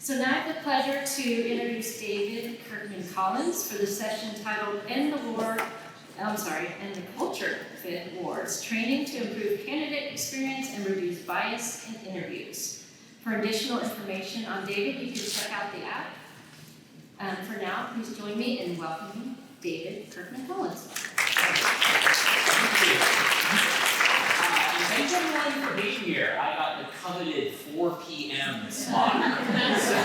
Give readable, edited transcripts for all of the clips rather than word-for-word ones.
So now I have the pleasure to introduce David Kirkman Collins for the session titled End the Culture Fit Wars, Training to Improve Candidate Experience and Reduce Bias in Interviews. For additional information on David, you can check out the app. For now, please join me in welcoming David Kirkman Collins. Thanks everyone for being here. I got the coveted 4 p.m. slot. So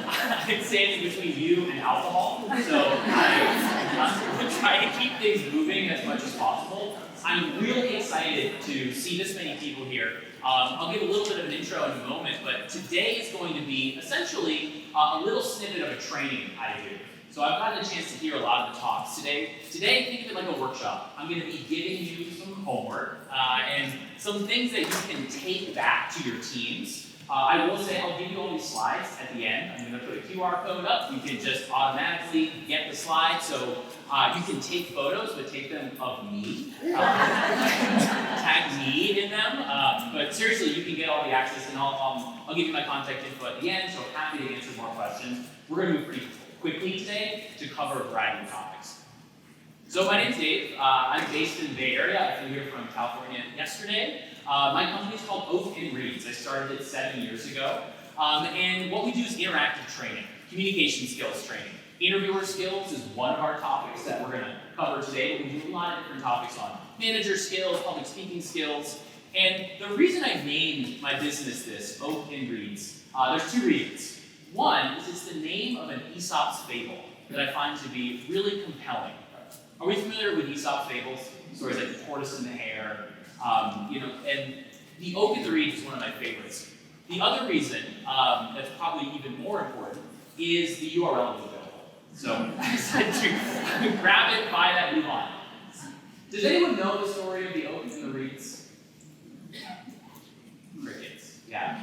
I'm standing between you and alcohol. So I'm trying to keep things moving as much as possible. I'm really excited to see this many people here. I'll give a little bit of an intro in a moment, but today is going to be essentially a little snippet of a training I do. So I've gotten a chance to hear a lot of the talks today. Today, think of it like a workshop. I'm going to be giving you some homework and some things that you can take back to your teams. I will say I'll give you all these slides at the end. I'm going to put a QR code up. You can just automatically get the slides. So you can take photos, but take them of me. Tag me in them. But seriously, you can get all the access, and I'll give you my contact info at the end. So happy to answer more questions. We're going to move pretty quickly today to cover a variety of topics. So my name's Dave. I'm based in the Bay Area. I flew here from California yesterday. My company is called Oak & Reads. I started it 7 years ago. And what we do is interactive training, communication skills training. Interviewer skills is one of our topics that we're going to cover today, but we do a lot of different topics on manager skills, public speaking skills. And the reason I named my business this, Oak & Reads, there's 2 reasons. One is it's the name of an ESOP's fable that I find to be really compelling. Are we familiar with ESOP fables? Stories like the tortoise and the hare, and the Oak and the Reed is one of my favorites. The other reason that's probably even more important is the URL is available. So I decided to grab it, buy that, move on. Does anyone know the story of the Oak and the Reeds? Crickets. Yeah.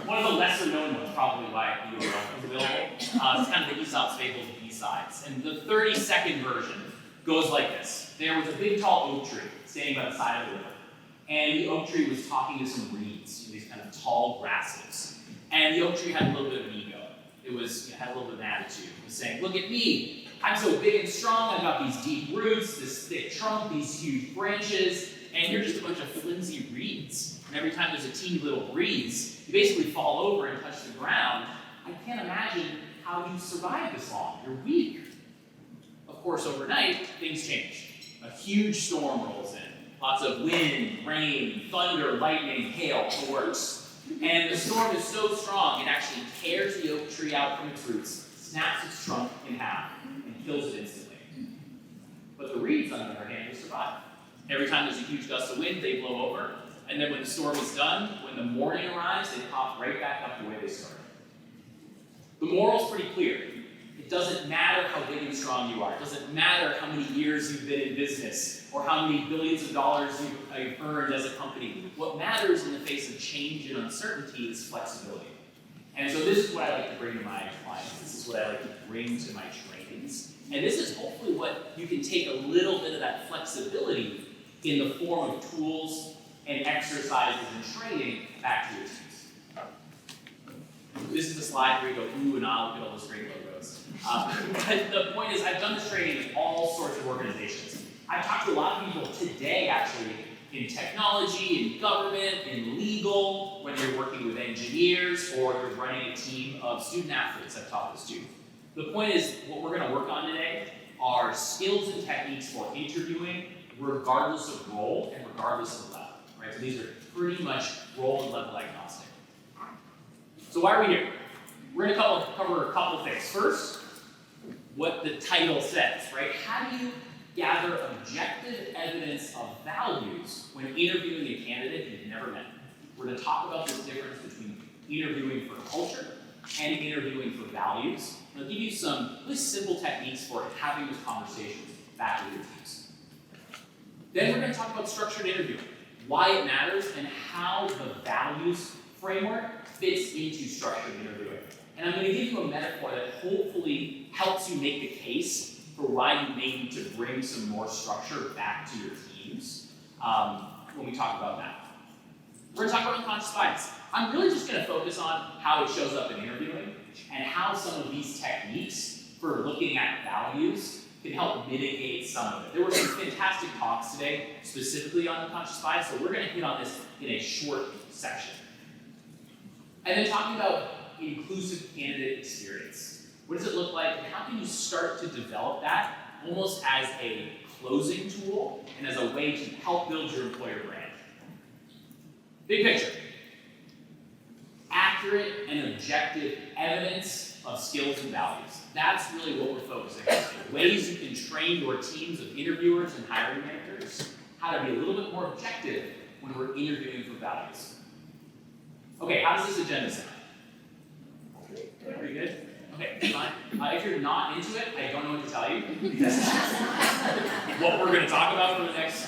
One of the lesser known ones, probably why the URL is available. It's kind of the ESOP's fables of B-sides. And the 30-second version goes like this. There was a big tall oak tree standing by the side of the river. And the oak tree was talking to some reeds, these kind of tall grasses. And the oak tree had a little bit of an ego. It had a little bit of an attitude. It was saying, look at me. I'm so big and strong. I've got these deep roots, this thick trunk, these huge branches. And you're just a bunch of flimsy reeds. And every time there's a teeny little breeze, you basically fall over and touch the ground. I can't imagine how you survive this long. You're weak. Of course, overnight, things change. A huge storm rolls in. Lots of wind, rain, thunder, lightning, hail, the works. And the storm is so strong, it actually tears the oak tree out from its roots, snaps its trunk in half, and kills it instantly. But the reeds, on the other hand, will survive. Every time there's a huge gust of wind, they blow over. And then when the storm is done, when the morning arrives, they pop right back up the way they started. The moral's pretty clear. It doesn't matter how big and strong you are. It doesn't matter how many years you've been in business or how many billions of dollars you've earned as a company. What matters in the face of change and uncertainty is flexibility. And so this is what I like to bring to my clients. This is what I like to bring to my trainings. And this is hopefully what you can take a little bit of that flexibility in the form of tools and exercises and training back to your teams. This is the slide where you go, ooh and ah, look at all those great logos. But the point is, I've done this training in all sorts of organizations. I've talked to a lot of people today, actually, in technology, in government, in legal, whether you're working with engineers or you're running a team of student athletes. I've taught this to. The point is, what we're going to work on today are skills and techniques for interviewing, regardless of role and regardless of level. Right? So these are pretty much role and level agnostic. So why are we here? We're going to cover a couple things. First, what the title says, right? How do you gather objective evidence of values when interviewing a candidate you've never met? We're going to talk about this difference between interviewing for culture and interviewing for values. And I'll give you some really simple techniques for having those conversations back with your teams. Then we're going to talk about structured interviewing, why it matters, and how the values framework fits into structured interviewing. And I'm going to give you a metaphor that hopefully helps you make the case for why you may need to bring some more structure back to your teams when we talk about that. We're going to talk about unconscious bias. I'm really just going to focus on how it shows up in interviewing. how some of these techniques for looking at values can help mitigate some of it. There were some fantastic talks today specifically on unconscious bias, so we're going to hit on this in a short section. And then talking about inclusive candidate experience. What does it look like, and how can you start to develop that almost as a closing tool and as a way to help build your employer brand? Big picture. Accurate and objective evidence of skills and values. That's really what we're focusing on. Ways you can train your teams of interviewers and hiring managers how to be a little bit more objective when we're interviewing for values. Okay, how does this agenda sound? Pretty good? Okay, fine. If you're not into it, I don't know what to tell you. Because what we're going to talk about for the next,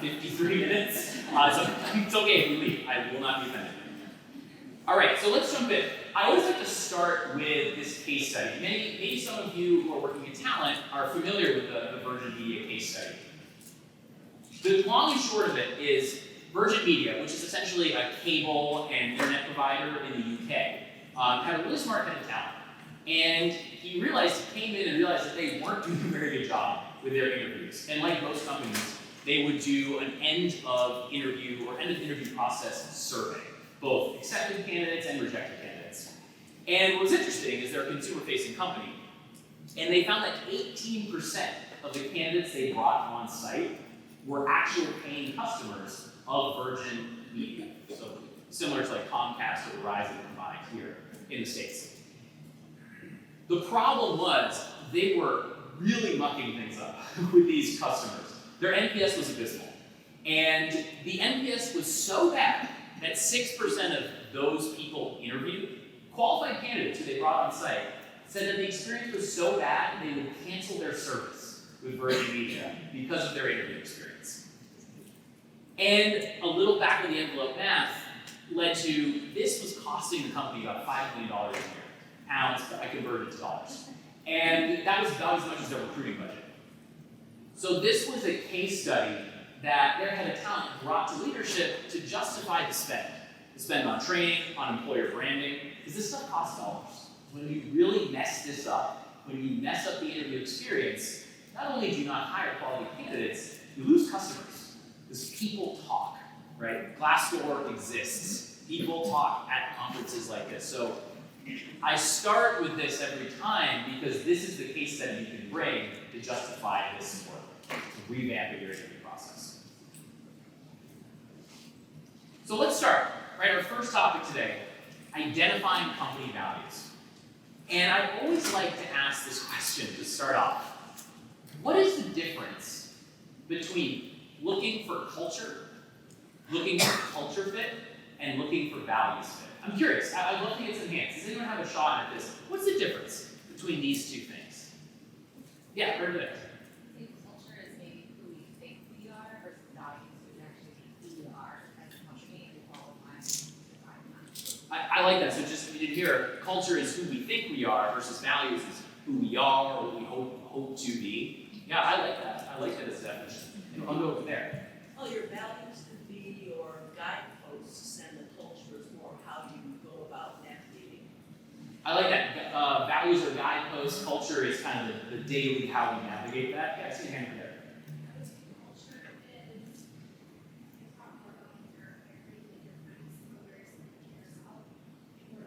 53 minutes. So it's okay if you leave. I will not be offended. All right, so let's jump in. I always like to start with this case study. Maybe some of you who are working in talent are familiar with the Virgin Media case study. The long and short of it is Virgin Media, which is essentially a cable and internet provider in the UK, had a really smart head of talent. And he came in and realized that they weren't doing a very good job with their interviews. And like most companies, they would do an end of interview process survey, both accepted candidates and rejected candidates. And what was interesting is they're a consumer-facing company, and they found that 18% of the candidates they brought on site were actual paying customers of Virgin Media. So similar to like Comcast or Verizon combined here in the States. The problem was they were really mucking things up with these customers. Their NPS was abysmal. And the NPS was so bad that 6% of those people interviewed, qualified candidates who they brought on site, said that the experience was so bad they would cancel their service with Virgin Media because of their interview experience. And a little back of the envelope math led to this was costing the company about $5 million a year, pounds, I converted to dollars. And that was about as much as their recruiting budget. So this was a case study that their head of talent brought to leadership to justify the spend on training, on employer branding, because this stuff costs dollars. When you really mess this up, when you mess up the interview experience, not only do you not hire quality candidates, you lose customers. Because people talk, right? Glassdoor exists. People talk at conferences like this. So I start with this every time because this is the case study you can bring to justify this work, to revamp your interview process. So let's start, right? Our first topic today, identifying company values. And I always like to ask this question to start off. What is the difference between looking for culture, looking for culture fit, and looking for values fit? I'm curious. I'd love to get some hands. Does anyone have a shot at this? What's the difference between these two things? Yeah, heard of it. I think culture is maybe who we think we are versus values, which actually who we are as a company and qualify to define that. I like that. So just if you didn't hear, culture is who we think we are versus values is who we are or what we hope to be. Yeah, I like that. I like that as a definition. And I'll go over there. Well, your values could be your guideposts, and the culture is more how you go about navigating. I like that. Values are guideposts. Culture is kind of the daily how we navigate that. Yeah, I see a hand there. I would say culture is proper behavior, very different, so very similar to yourself, or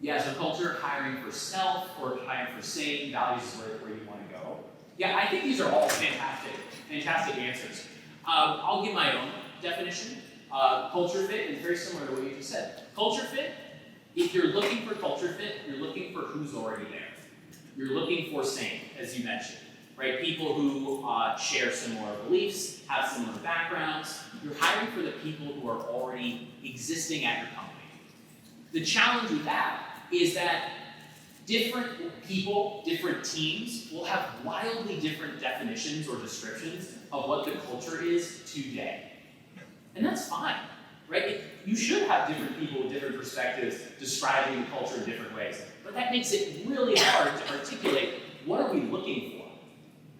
Yeah, so culture, hiring for self, or hiring for same, values is where you want to go. Yeah, I think these are all fantastic answers. I'll give my own definition. Culture fit is very similar to what you just said. Culture fit, if you're looking for culture fit, you're looking for who's already there. You're looking for same, as you mentioned, right? People who share similar beliefs, have similar backgrounds. You're hiring for the people who are already existing at your company. The challenge with that is that different people, different teams will have wildly different definitions or descriptions of what the culture is today. And that's fine, right? You should have different people with different perspectives describing the culture in different ways. But that makes it really hard to articulate what are we looking for?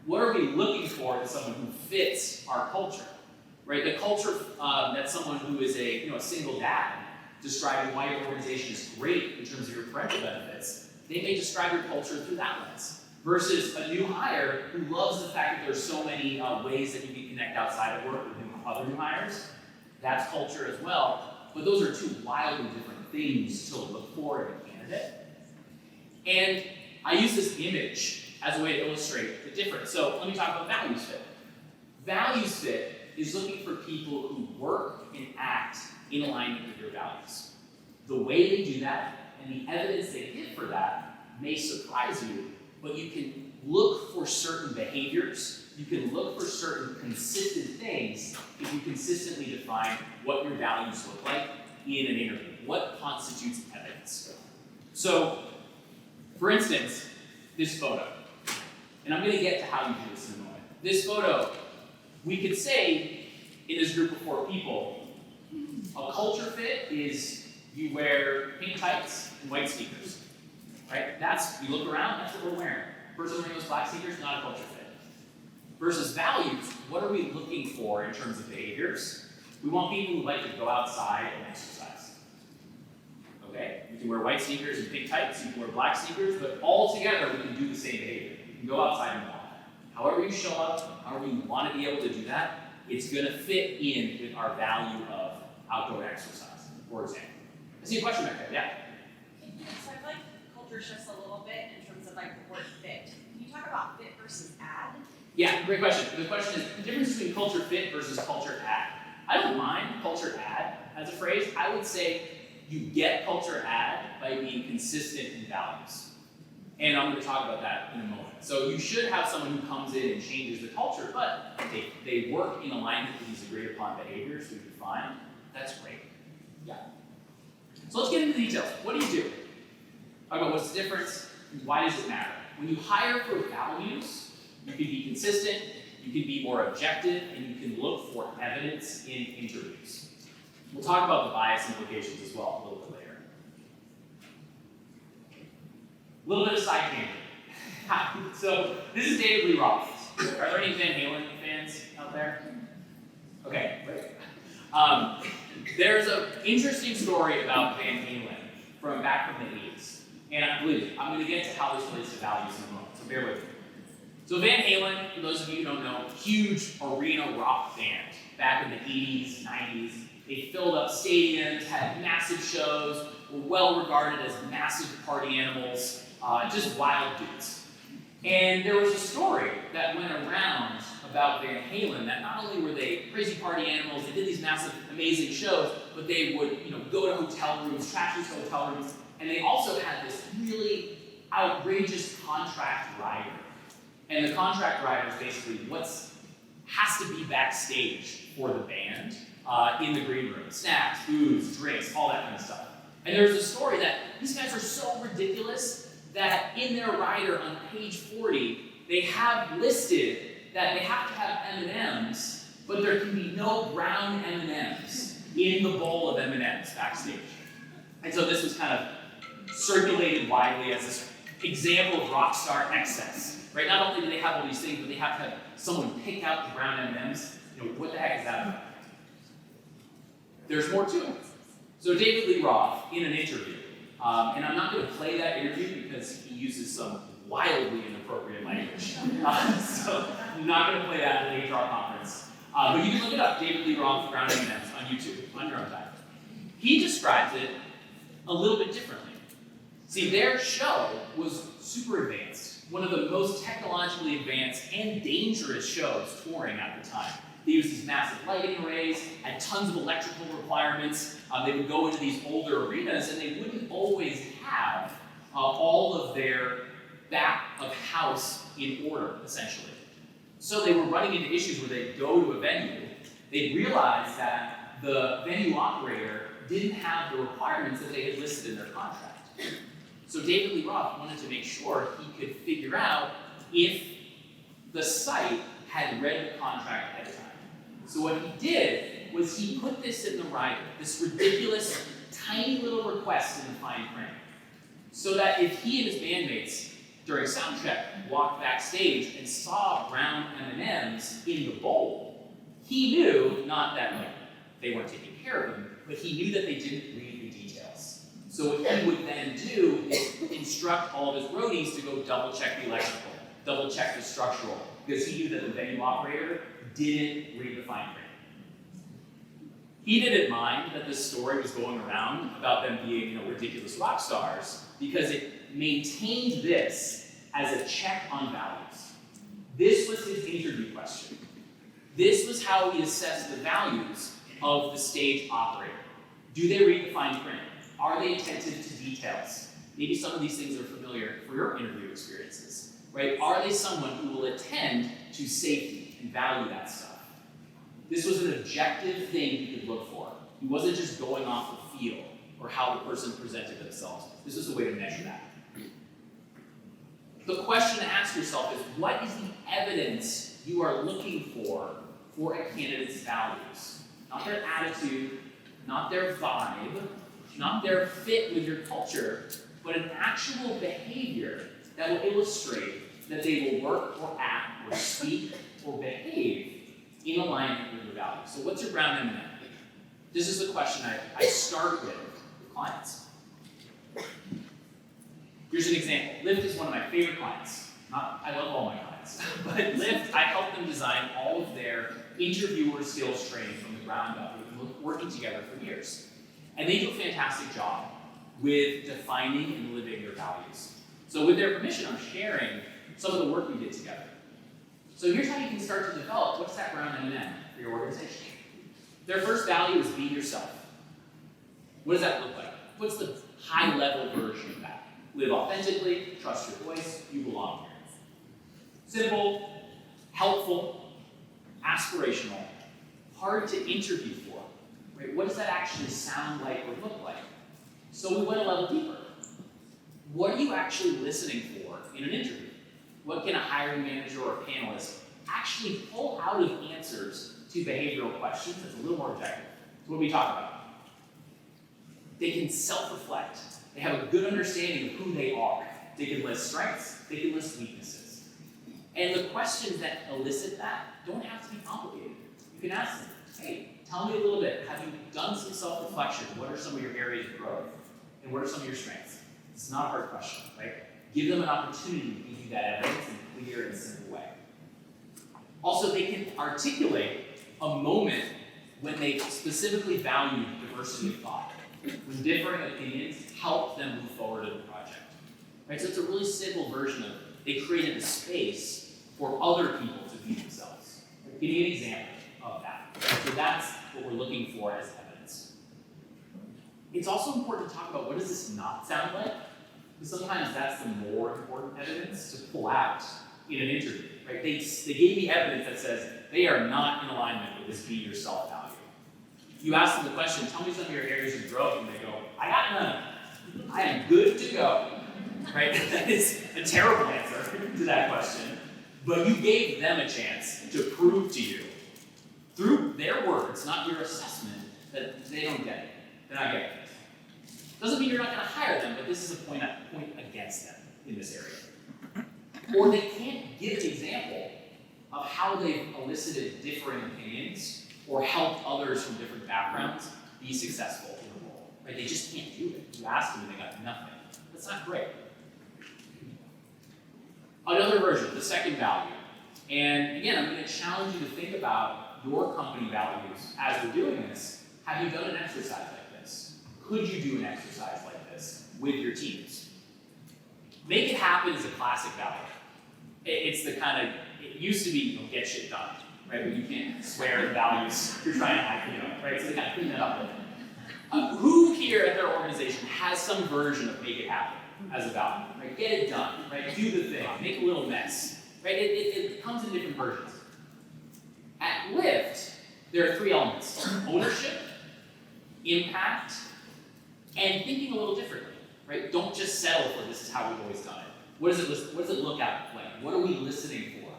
What are we looking for in someone who fits our culture, right? The culture that someone who is a single dad describing why your organization is great in terms of your parental benefits, they may describe your culture through that lens. Versus a new hire who loves the fact that there's so many ways that you can connect outside of work with other new hires. That's culture as well. But those are two wildly different things to look for in a candidate. And I use this image as a way to illustrate the difference. So let me talk about values fit. Values fit is looking for people who work and act in alignment with your values. The way they do that and the evidence they give for that may surprise you, but you can look for certain behaviors, you can look for certain consistent things if you consistently define what your values look like in an interview. What constitutes evidence? So, for instance, this photo. And I'm going to get to how you do this in a moment. This photo, we could say in this group of 4 people, a culture fit is you wear pink tights and white sneakers. Right? We look around, that's what we're wearing. Person wearing those black sneakers, not a culture fit. Versus values, what are we looking for in terms of behaviors? We want people who like to go outside and exercise. Okay? You can wear white sneakers and pink tights, you can wear black sneakers, but all together we can do the same behavior. You can go outside and walk. However you show up, however you want to be able to do that, it's going to fit in with our value of outdoor exercise, for example. I see a question back there, yeah? So I'd like culture shifts a little bit in terms of like the word fit. Can you talk about fit versus add? Yeah, great question. The question is the difference between culture fit versus culture add. I don't mind culture add as a phrase. I would say you get culture add by being consistent in values. And I'm going to talk about that in a moment. So you should have someone who comes in and changes the culture, but they work in alignment with these agreed upon behaviors we define. That's great. Yeah. So let's get into the details. What do you do? Talk about what's the difference, and why does it matter? When you hire for values, you can be consistent, you can be more objective, and you can look for evidence in interviews. We'll talk about the bias implications as well a little bit later. A little bit of side tangent. So this is David Lee Roth. Are there any Van Halen fans out there? Okay, great. There's an interesting story about Van Halen from back from the 80s. And I believe it, I'm going to get to how this relates to values in a moment, so bear with me. So Van Halen, for those of you who don't know, huge arena rock band back in the 80s, 90s. They filled up stadiums, had massive shows, were well regarded as massive party animals, just wild dudes. And there was a story that went around about Van Halen that not only were they crazy party animals, they did these massive, amazing shows, but they would, go to hotel rooms, trashy hotel rooms, and they also had this really outrageous contract rider. And the contract rider is basically what has to be backstage for the band in the green room. Snacks, booze, drinks, all that kind of stuff. And there's a story that these guys are so ridiculous that in their rider on page 40, they have listed that they have to have M&Ms, but there can be no brown M&Ms in the bowl of M&Ms backstage. And so this was kind of circulated widely as this example of rock star excess, right? Not only do they have all these things, but they have to have someone pick out the brown M&Ms. What the heck is that about? There's more to it. So David Lee Roth, in an interview, and I'm not going to play that interview because he uses some wildly inappropriate language. So I'm not going to play that at the HR conference. But you can look it up, David Lee Roth, brown M&Ms on YouTube, on your own time. He describes it a little bit differently. See, their show was super advanced, one of the most technologically advanced and dangerous shows touring at the time. They used these massive lighting arrays, had tons of electrical requirements. They would go into these older arenas, and they wouldn't always have all of their back of house in order, essentially. So they were running into issues where they'd go to a venue, they'd realize that the venue operator didn't have the requirements that they had listed in their contract. So David Lee Roth wanted to make sure he could figure out if the site had read the contract ahead of time. So what he did was he put this in the rider, this ridiculous, tiny little request in the fine print, so that if he and his bandmates during sound check walked backstage and saw brown M&Ms in the bowl, he knew, not that they weren't taking care of them, but he knew that they didn't read the So what he would then do is instruct all of his roadies to go double check the electrical, double check the structural, because he knew that the venue operator didn't read the fine print. He didn't mind that this story was going around about them being, ridiculous rock stars, because it maintained this as a check on values. This was his interview question. This was how he assessed the values of the stage operator. Do they read the fine print? Are they attentive to details? Maybe some of these things are familiar for your interview experiences, right? Are they someone who will attend to safety and value that stuff? This was an objective thing you could look for. He wasn't just going off the feel or how the person presented themselves. This was a way to measure that. The question to ask yourself is, what is the evidence you are looking for a candidate's values? Not their attitude, not their vibe, not their fit with your culture, but an actual behavior that will illustrate that they will work or act or speak or behave in alignment with your values. So what's your brown M&M? This is the question I start with clients. Here's an example. Lyft is one of my favorite clients. I love all my clients, but Lyft, I help them design all of their interviewer skills training from the ground up. We've been working together for years. And they do a fantastic job with defining and living their values. So with their permission, I'm sharing some of the work we did together. So here's how you can start to develop what's that brown M&M for your organization. Their first value is be yourself. What does that look like? What's the high-level version of that? Live authentically, trust your voice, you belong here. Simple, helpful, aspirational, hard to interview for. Right? What does that actually sound like or look like? So we went a level deeper. What are you actually listening for in an interview? What can a hiring manager or a panelist actually pull out of answers to behavioral questions that's a little more objective? So what do we talk about? They can self-reflect. They have a good understanding of who they are. They can list strengths, they can list weaknesses. And the questions that elicit that don't have to be complicated. You can ask them, hey, tell me a little bit. Have you done some self-reflection? What are some of your areas of growth? And what are some of your strengths? It's not a hard question, right? Give them an opportunity to give you that evidence in a clear and simple way. Also, they can articulate a moment when they specifically value diversity of thought, when differing opinions help them move forward in the project. Right? So it's a really simple version of they created a space for other people to be themselves. Give me an example of that. So that's what we're looking for as evidence. It's also important to talk about what does this not sound like? Because sometimes that's the more important evidence to pull out in an interview. Right? They gave me evidence that says they are not in alignment with this be yourself value. You ask them the question, tell me some of your areas of growth, and they go, I got none. I am good to go. Right? That is a terrible answer to that question. But you gave them a chance to prove to you, through their words, not your assessment, that they don't get it. They're not getting it. Doesn't mean you're not going to hire them, but this is a point against them in this area. Or they can't give an example of how they've elicited differing opinions or helped others from different backgrounds be successful in a role. Right? They just can't do it. You asked them and they got nothing. That's not great. Another version, the second value. And again, I'm going to challenge you to think about your company values as we're doing this. Have you done an exercise like this? Could you do an exercise like this with your teams? Make it happen is a classic value. It's the kind of, it used to be, get shit done, right? But you can't swear the values you're trying to act, right? So they kind of clean that up. Who here at their organization has some version of make it happen as a value? Right? Get it done, right? Do the thing, make a little mess, right? It comes in different versions. At Lyft, there are three elements: ownership, impact, and thinking a little differently, right? Don't just settle for this is how we've always done it. What does it look at like? What are we listening for?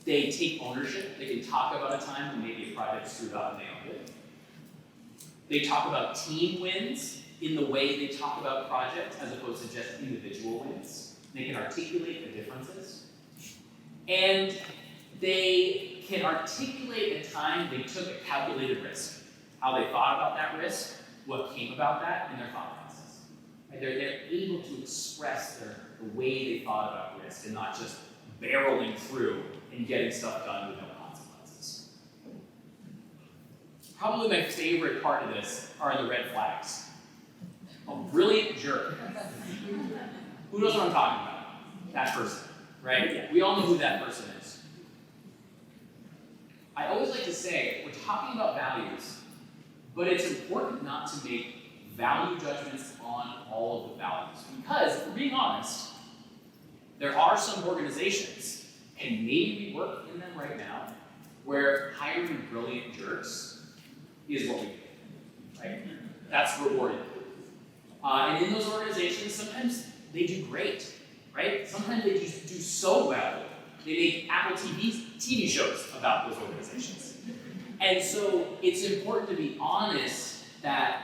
They take ownership. They can talk about a time when maybe a project screwed up and they owned it. They talk about team wins in the way they talk about projects as opposed to just individual wins. They can articulate the differences. And they can articulate a time they took a calculated risk, how they thought about that risk, what came about that in their thought process. Right? They're able to express the way they thought about risk and not just barreling through and getting stuff done with no consequences. Probably my favorite part of this are the red flags. A brilliant jerk. Who knows what I'm talking about? That person, right? We all know who that person is. I always like to say, we're talking about values, but it's important not to make value judgments on all of the values. Because, if we're being honest, there are some organizations, and maybe we work in them right now, where hiring brilliant jerks is what we do, right? That's rewarded. And in those organizations, sometimes they do great, right? Sometimes they just do so well, they make Apple TV shows about those organizations. And so it's important to be honest that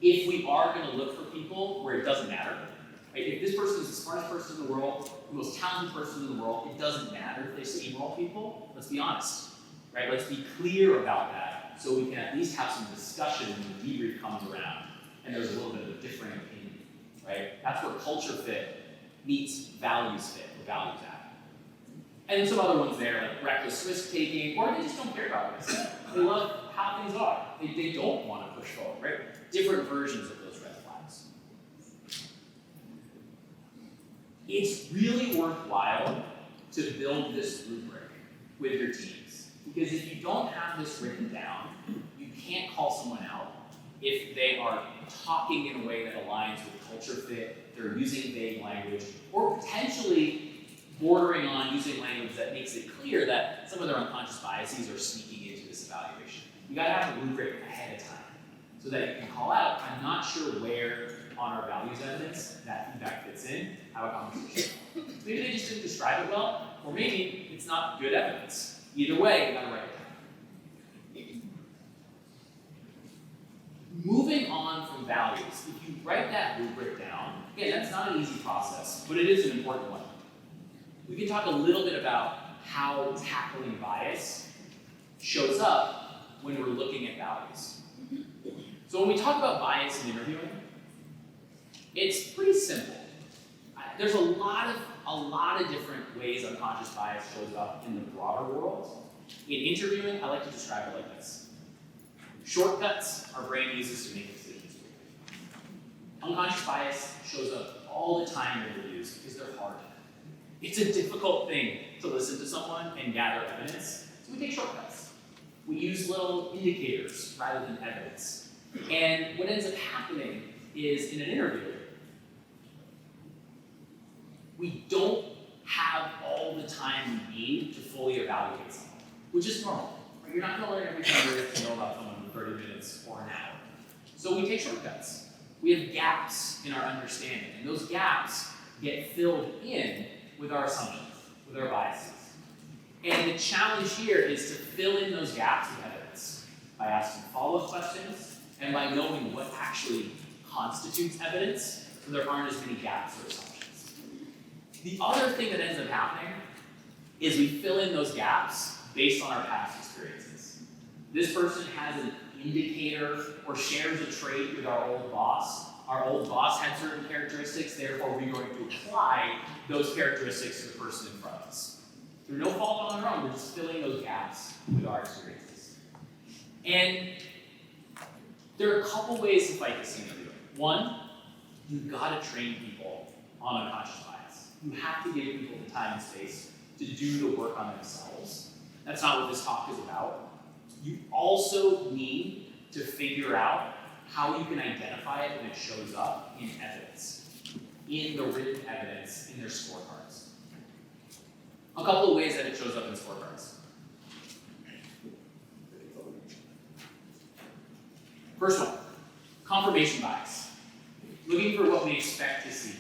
if we are going to look for people where it doesn't matter, right? If this person is the smartest person in the world, the most talented person in the world, it doesn't matter if they steamroll people. Let's be honest, right? Let's be clear about that so we can at least have some discussion when the debrief comes around and there's a little bit of a differing opinion, right? That's where culture fit meets values fit, or values act. And then some other ones there, like reckless risk-taking, or they just don't care about risk. They love how things are. They don't want to push forward, right? Different versions of those red flags. It's really worthwhile to build this rubric with your teams. Because if you don't have this written down, you can't call someone out if they are talking in a way that aligns with culture fit, they're using vague language, or potentially bordering on using language that makes it clear that some of their unconscious biases are sneaking into this evaluation. You gotta have a rubric ahead of time so that you can call out, I'm not sure where on our values evidence that feedback fits in, have a conversation. Maybe they just didn't describe it well, or maybe it's not good evidence. Either way, you gotta write it down. Moving on from values, if you write that rubric down, again, that's not an easy process, but it is an important one. We can talk a little bit about how tackling bias shows up when we're looking at values. So when we talk about bias in interviewing, it's pretty simple. There's a lot of different ways unconscious bias shows up in the broader world. In interviewing, I like to describe it like this. Shortcuts our brain uses to make decisions. Unconscious bias shows up all the time in interviews because they're hard. It's a difficult thing to listen to someone and gather evidence, so we take shortcuts. We use little indicators rather than evidence. And what ends up happening is in an interview, we don't have all the time we need to fully evaluate someone, which is normal. Right? You're not going to learn everything there is to know about someone in 30 minutes or an hour. So we take shortcuts. We have gaps in our understanding, and those gaps get filled in with our assumptions, with our biases. And the challenge here is to fill in those gaps with evidence by asking follow-up questions and by knowing what actually constitutes evidence so there aren't as many gaps or assumptions. The other thing that ends up happening is we fill in those gaps based on our past experiences. This person has an indicator or shares a trait with our old boss. Our old boss had certain characteristics, therefore we're going to apply those characteristics to the person in front of us. Through no fault on our own, we're just filling those gaps with our experiences. And there are a couple ways to fight this interview. One, you've got to train people on unconscious bias. You have to give people the time and space to do the work on themselves. That's not what this talk is about. You also need to figure out how you can identify it when it shows up in evidence, in the written evidence, in their scorecards. A couple of ways that it shows up in scorecards. First one, confirmation bias. Looking for what we expect to see.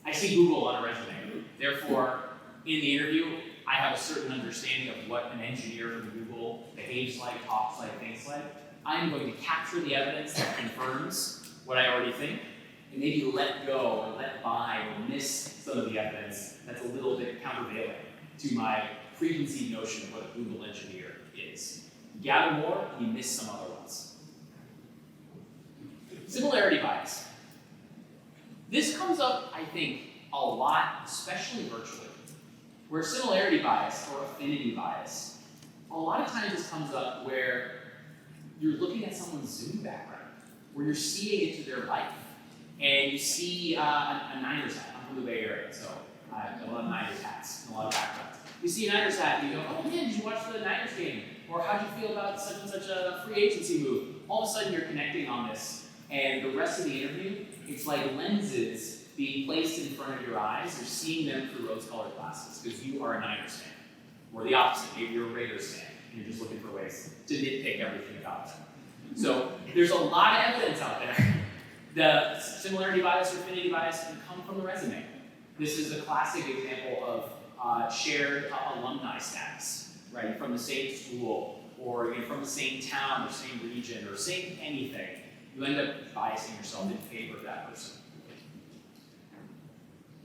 I see Google on a resume. Therefore, in the interview, I have a certain understanding of what an engineer from Google behaves like, talks like, thinks like. I'm going to capture the evidence that confirms what I already think, and maybe let go or let by or miss some of the evidence that's a little bit countervailing to my preconceived notion of what a Google engineer is. Gather more, you miss some other ones. Similarity bias. This comes up, I think, a lot, especially virtually, where similarity bias or affinity bias, a lot of times this comes up where you're looking at someone's Zoom background, where you're seeing into their life, and you see a Niners hat. I'm from the Bay Area, so I have a lot of Niners hats and a lot of backgrounds. You see a Niners hat and you go, oh man, did you watch the Niners game? Or how'd you feel about such and such a free agency move? All of a sudden you're connecting on this, and the rest of the interview, it's like lenses being placed in front of your eyes. You're seeing them through rose-colored glasses because you are a Niners fan. Or the opposite, maybe you're a Raiders fan, and you're just looking for ways to nitpick everything about them. So there's a lot of evidence out there. The similarity bias or affinity bias can come from the resume. This is a classic example of shared alumni status, right? From the same school, or from the same town, or same region, or same anything. You end up biasing yourself in favor of that person.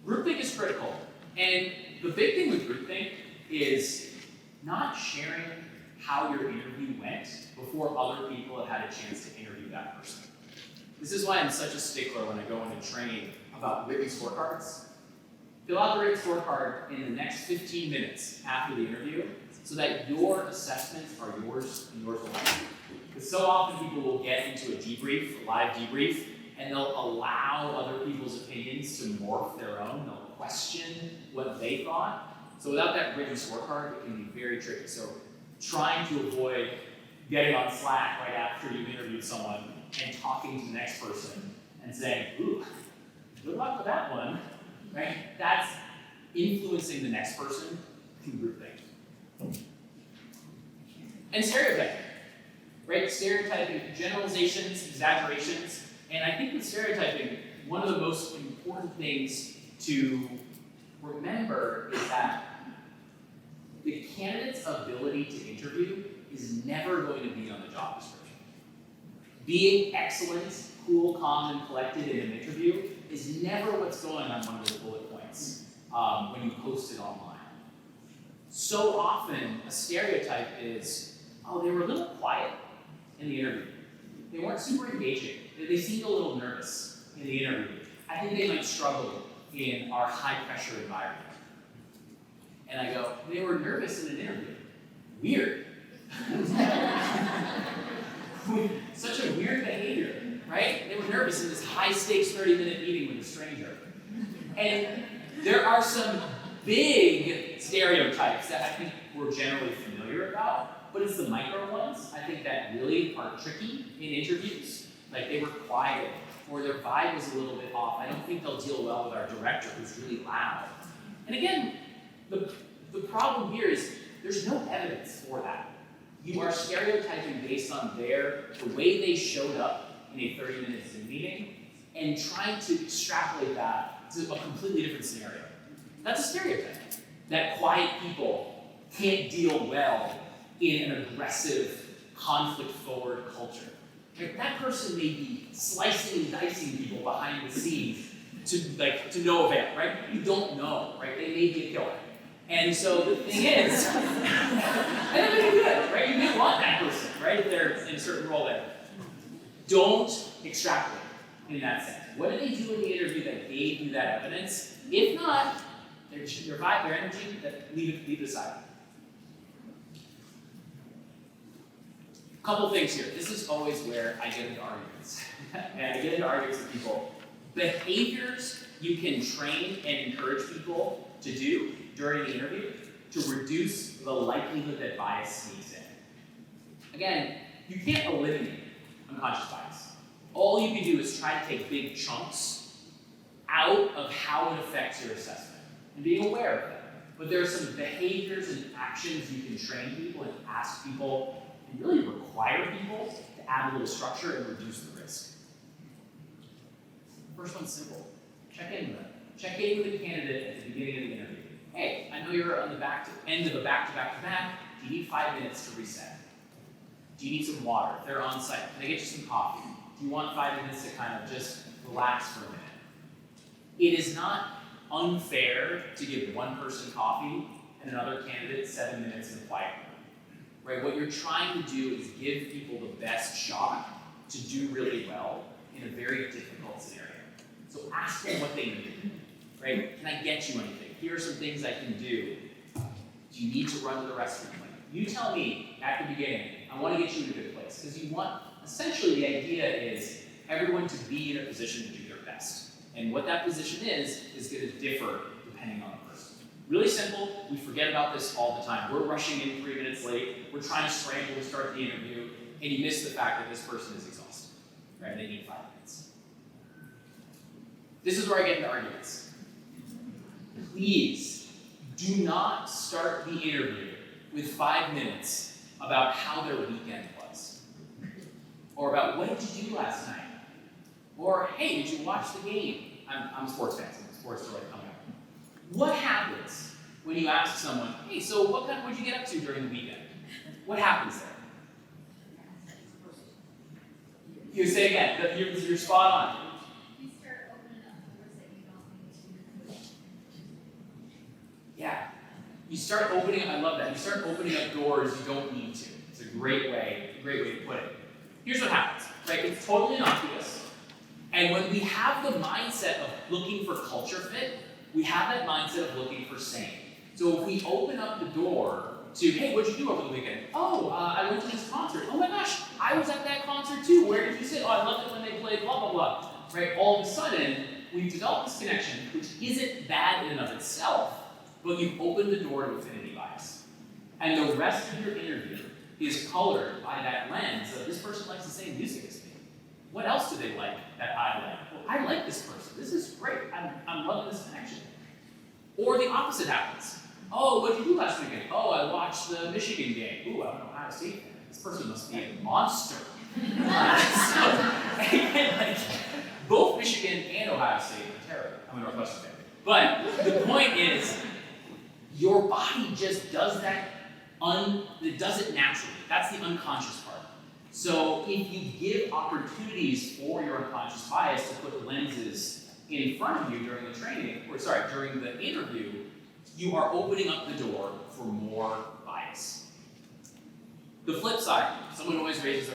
Groupthink is critical. And the big thing with groupthink is not sharing how your interview went before other people have had a chance to interview that person. This is why I'm such a stickler when I go into training about written scorecards. Fill out the written scorecard in the next 15 minutes after the interview so that your assessments are yours and yours alone. Because so often people will get into a debrief, a live debrief, and they'll allow other people's opinions to morph their own. They'll question what they thought. So without that written scorecard, it can be very tricky. So trying to avoid getting on Slack right after you've interviewed someone and talking to the next person and saying, ooh, good luck with that one, right? That's influencing the next person through groupthink. And stereotyping, right? Stereotyping, generalizations, exaggerations, and I think with stereotyping, one of the most important things to remember is that the candidate's ability to interview is never going to be on the job description. Being excellent, cool, calm, and collected in an interview is never what's going on one of those bullet points when you post it online. So often, a stereotype is, oh, they were a little quiet in the interview. They weren't super engaging. They seemed a little nervous in the interview. I think they might struggle in our high-pressure environment. And I go, they were nervous in an interview. Weird. Such a weird behavior, right? They were nervous in this high-stakes 30-minute meeting with a stranger. And there are some big stereotypes that I think we're generally familiar about, but it's the micro ones, I think, that really are tricky in interviews. Like they were quiet, or their vibe was a little bit off. I don't think they'll deal well with our director, who's really loud. And again, the problem here is there's no evidence for that. You are stereotyping based on the way they showed up in a 30-minute Zoom meeting and trying to extrapolate that to a completely different scenario. That's a stereotype. That quiet people can't deal well in an aggressive, conflict-forward culture. Like, that person may be slicing and dicing people behind the scenes to no avail, right? You don't know, right? They may be a killer. And so the thing is, and that may be good, right? You may want that person, right? If they're in a certain role there. Don't extrapolate in that sense. What did they do in the interview that gave you that evidence? If not, your vibe, their energy, leave it aside. Couple things here. This is always where I get into arguments. And I get into arguments with people. Behaviors you can train and encourage people to do during the interview to reduce the likelihood that bias sneaks in. Again, you can't eliminate unconscious bias. All you can do is try to take big chunks out of how it affects your assessment and being aware of them. But there are some behaviors and actions you can train people and ask people and really require people to add a little structure and reduce the risk. First one's simple. Check in with them. Check in with the candidate at the beginning of the interview. Hey, I know you're on the end of a back-to-back-to-back. Do you need 5 minutes to reset? Do you need some water? If they're on site, can I get you some coffee? Do you want 5 minutes to kind of just relax for a minute? It is not unfair to give one person coffee and another candidate 7 minutes in a quiet room. Right? What you're trying to do is give people the best shot to do really well in in a very difficult scenario. So ask them what they need, right? Can I get you anything? Here are some things I can do. Do you need to run to the restroom? Like, you tell me at the beginning, I want to get you in a good place. Because you want, essentially the idea is everyone to be in a position to do their best. And what that position is going to differ depending on the person. Really simple, we forget about this all the time. We're rushing in 3 minutes late, we're trying to scramble to start the interview, and you miss the fact that this person is exhausted, right? They need 5 minutes. This is where I get into arguments. Please do not start the interview with 5 minutes about how their weekend was. Or about what did you do last night? Or hey, did you watch the game? I'm a sports fan, so sports are like coming up. What happens when you ask someone, hey, so what did you get up to during the weekend? What happens there? You say again, you're spot on. You start opening up doors that you don't need to. Yeah. You start opening up, I love that. You start opening up doors you don't need to. It's a great way to put it. Here's what happens, right? It's totally innocuous. And when we have the mindset of looking for culture fit, we have that mindset of looking for same. So if we open up the door to, hey, what'd you do over the weekend? Oh, I went to this concert. Oh my gosh, I was at that concert too. Where did you sit? Oh, I loved it when they played blah, blah, blah. Right? All of a sudden, we've developed this connection, which isn't bad in and of itself, but you've opened the door to affinity bias. And the rest of your interview is colored by that lens of this person likes the same music as me. What else do they like that I like? Well, I like this person. This is great. I'm loving this connection. Or the opposite happens. Oh, what did you do last weekend? Oh, I watched the Michigan game. Ooh, I'm an Ohio State fan. This person must be a monster. Like, both Michigan and Ohio State are terrible. I'm a Northwestern fan. But the point is, your body just does that. It does it naturally. That's the unconscious part. So if you give opportunities for your unconscious bias to put lenses in front of you during the during the interview, you are opening up the door for more bias. The flip side, someone always raises their